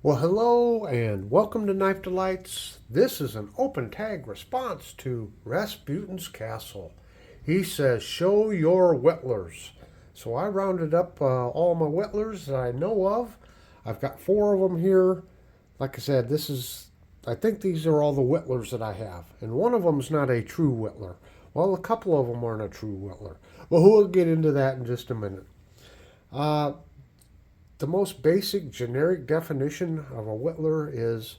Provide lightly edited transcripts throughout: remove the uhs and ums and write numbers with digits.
Well, hello and welcome to Knife Delights. This is an open tag response to Rasputin's Castle. He says, show your Whittlers. So I rounded up all my Whittlers that I know of. I've got 4 of them here. Like I said, I think these are all the Whittlers that I have. And one of them is not a true Whittler. Well, a couple of them aren't a true Whittler. Well, we'll get into that in just a minute. The most basic generic definition of a Whittler is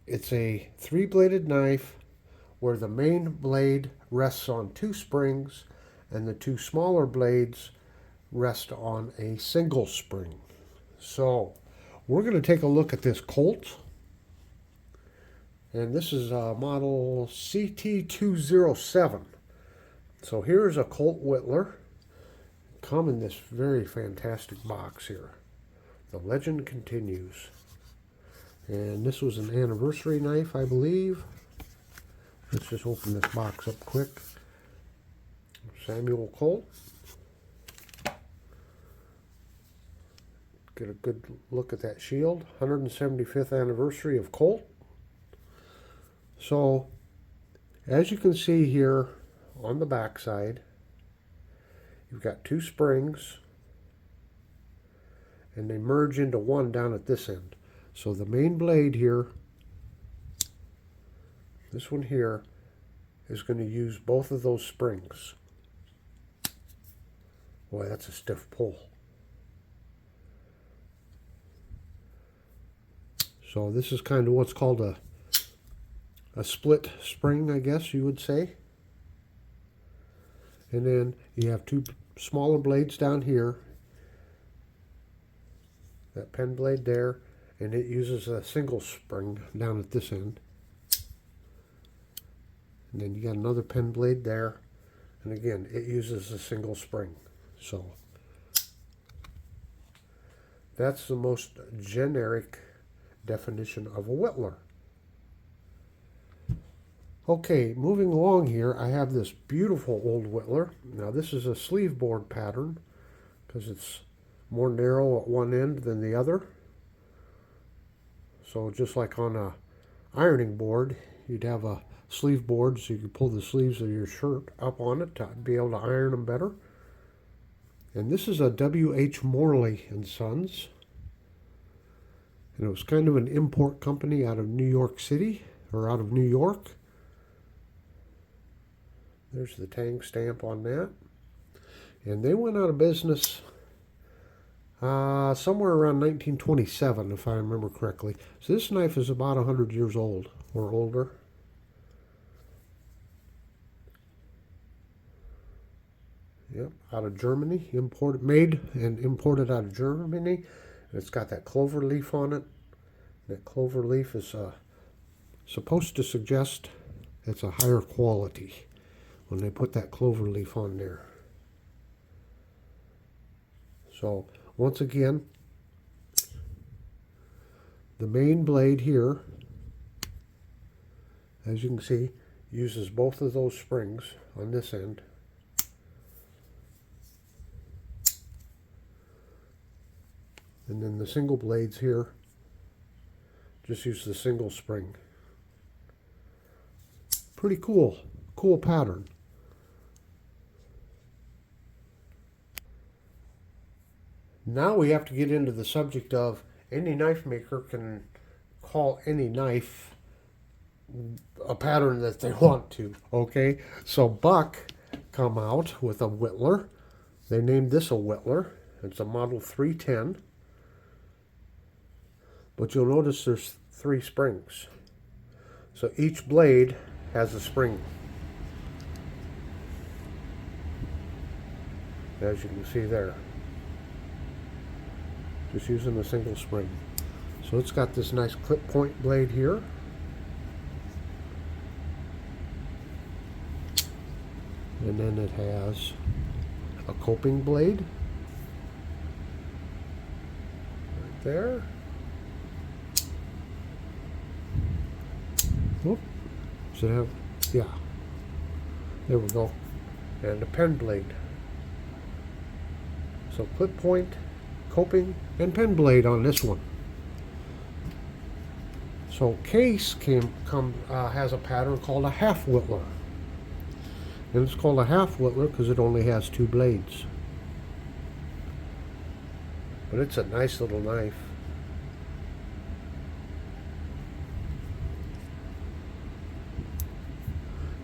it's a 3-bladed knife where the main blade rests on 2 springs and the 2 smaller blades rest on a single spring. So we're going to take a look at this Colt, and this is a model CT27. So here's a Colt Whittler. Come in this very fantastic box here. The legend continues. And this was an anniversary knife, I believe. Let's just open this box up quick. Samuel Colt. Get a good look at that shield. 175th anniversary of Colt. So, as you can see here on the back side, you've got 2 springs, and they merge into one down at this end. So the main blade here, this one here, is going to use both of those springs. Boy, that's a stiff pull. So this is kind of what's called a split spring, I guess you would say. And then you have 2 smaller blades down here, that pen blade there, and it uses a single spring down at this end. And then you got another pen blade there, and again it uses a single spring. So that's the most generic definition of a Whittler. Okay, moving along here, I have this beautiful old Whittler. Now this is a sleeveboard pattern because it's more narrow at one end than the other. So just like on a ironing board, you'd have a sleeve board so you could pull the sleeves of your shirt up on it to be able to iron them better. And this is a W.H. Morley and Sons. And it was kind of an import company out of New York City, or out of New York. There's the Tang stamp on that. And they went out of business somewhere around 1927, if I remember correctly. So this knife is about 100 years old or older. Yep, out of Germany, made and imported out of Germany. And it's got that clover leaf on it. That clover leaf is supposed to suggest it's a higher quality when they put that clover leaf on there. So once again, the main blade here, as you can see, uses both of those springs on this end. And then the single blades here just use the single spring. Pretty cool pattern. Now we have to get into the subject of any knife maker can call any knife a pattern that they want to, okay? So Buck come out with a Whittler. They named this a Whittler. It's a model 310. But you'll notice there's 3 springs. So each blade has a spring. As you can see there. Just using a single spring. So it's got this nice clip point blade here. And then it has a coping blade. Right there. Oop. Should have, yeah. There we go. And a pen blade. So clip point, coping, and pen blade on this one. So case has a pattern called a half Whittler. And it's called a half Whittler because it only has 2 blades. But it's a nice little knife.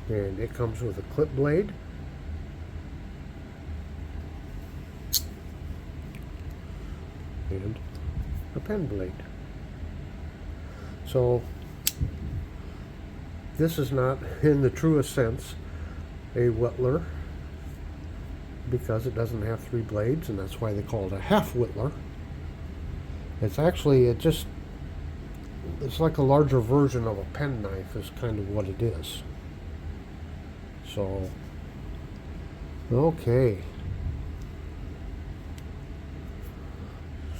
And it comes with a clip blade. And a pen blade. So this is not, in the truest sense, a Whittler because it doesn't have 3 blades, and that's why they call it a half Whittler. It's actually, it's like a larger version of a pen knife is kind of what it is. So, okay.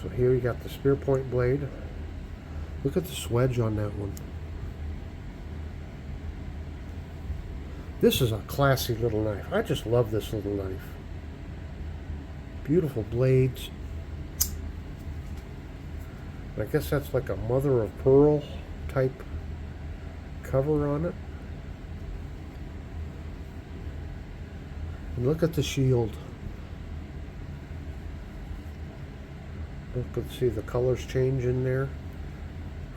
So here you got the spear point blade. Look at the swedge on that one. This is a classy little knife. I just love this little knife. Beautiful blades. I guess that's like a mother of pearl type cover on it. And look at the shield. Look, see the colors change in there.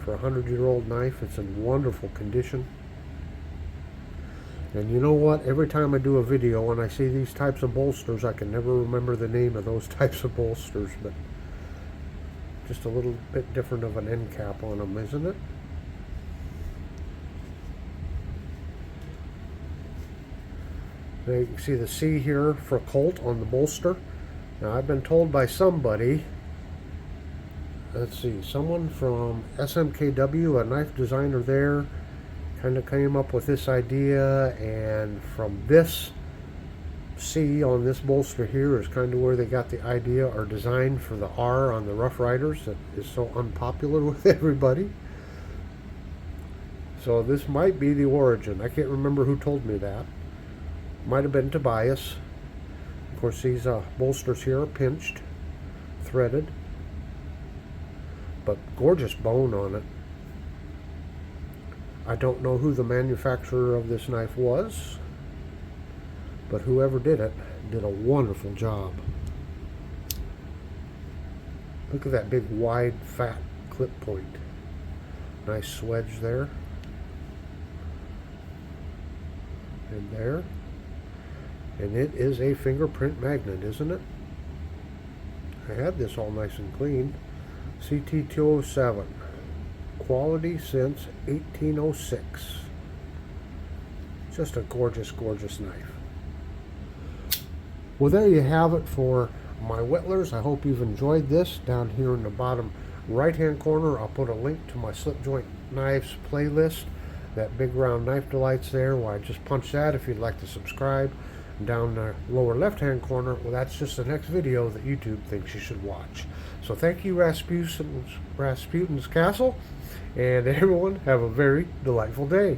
For a 100-year-old knife, it's in wonderful condition. And you know what? Every time I do a video and I see these types of bolsters, I can never remember the name of those types of bolsters, but just a little bit different of an end cap on them, isn't it? Now you can see the C here for Colt on the bolster. Now I've been told by somebody, let's see, someone from SMKW, a knife designer there, kind of came up with this idea, and from this C on this bolster here is kind of where they got the idea or design for the R on the Rough Riders that is so unpopular with everybody. So this might be the origin. I can't remember who told me that. Might have been Tobias. Of course, these bolsters here are pinched, threaded, but gorgeous bone on it. I don't know who the manufacturer of this knife was, but whoever did it did a wonderful job. Look at that big, wide, fat clip point. Nice swedge there. And there. And it is a fingerprint magnet, isn't it? I had this all nice and clean. CT27. Quality since 1806. Just a gorgeous, gorgeous knife. Well, there you have it for my Whittlers. I hope you've enjoyed this. Down here in the bottom right-hand corner, I'll put a link to my slip joint knives playlist. That big round knife delights there. Well, I just punch that if you'd like to subscribe. And down the lower left-hand corner, well, that's just the next video that YouTube thinks you should watch. So thank you, Rasputin's Castle, and everyone have a very delightful day.